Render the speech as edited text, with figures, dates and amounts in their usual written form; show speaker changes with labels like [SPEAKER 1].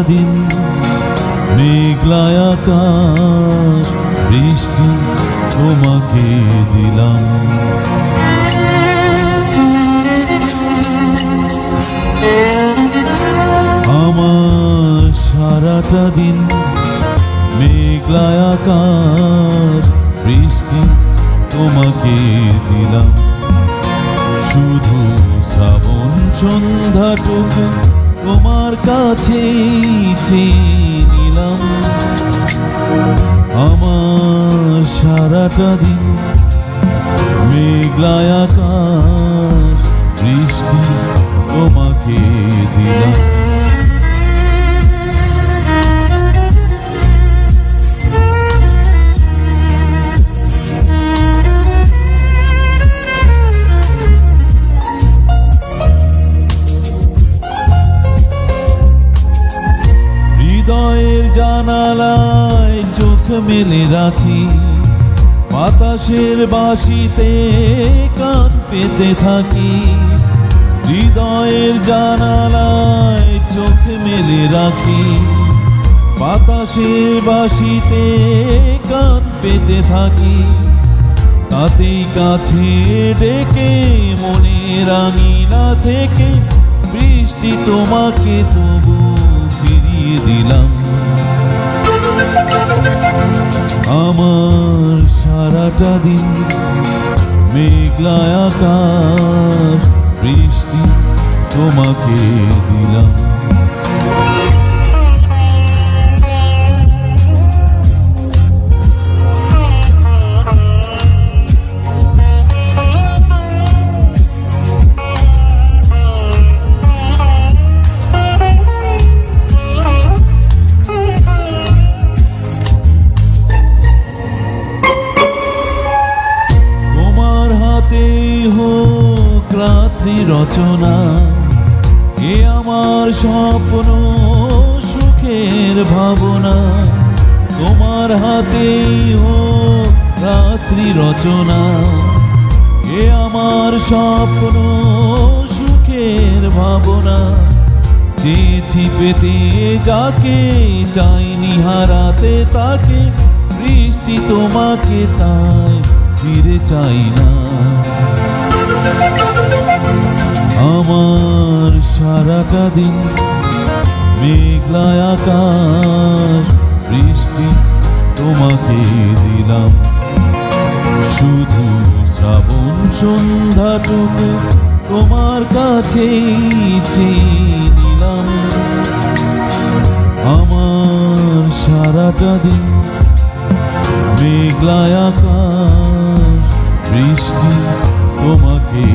[SPEAKER 1] দিন মেঘলা আকাশ বৃষ্টি তোমাকে দিলাম। আমার সারাটা দিন মেঘলা আকাশ বৃষ্টি তোমাকে দিলাম। শুধু শ্রাবণ সন্ধ্যাটুকু তোমার কাছে নিলাম। আমার সারাটা দিন মেঘলা আকাশ বৃষ্টি তোমাকে দিলাম। হৃদয়ের জানালায় চোখ মেলে রাখি, বাতাসের বাঁশিতে কান পেতে থাকি। হৃদয়ের জানালায় চোখ মেলে রাখি, বাতাসের বাঁশিতে কান পেতে থাকি। তাতেই কাছে ডেকে মনের আঙিনা থেকে বৃষ্টি তোমাকে তবু ফিরিয়ে দিলাম। আমার সারাটা দিন মেঘলা আকাশ বৃষ্টি তোমাকে দিলাম। হোক রাত্রি রচনা, এ আমার স্বপ্ন সুখের ভাবনা। তোমার হাতেই হোক রাত্রি রচনা, এ আমার স্বপ্ন সুখের ভাবনা। চেয়েছি পেতে যাকে, চাইনি হারাতে তাকে, বৃষ্টি তোমাকে তাই ফিরে চাই না। আমার সারাটা দিন মেঘলা আকাশ বৃষ্টি তোমাকে দিলাম। শুধু শ্রাবণ সন্ধ্যাটুকু তোমার কাছে নিলাম। আমার সারাটা দিন মেঘলা আকাশ বৃষ্টি তোমাকে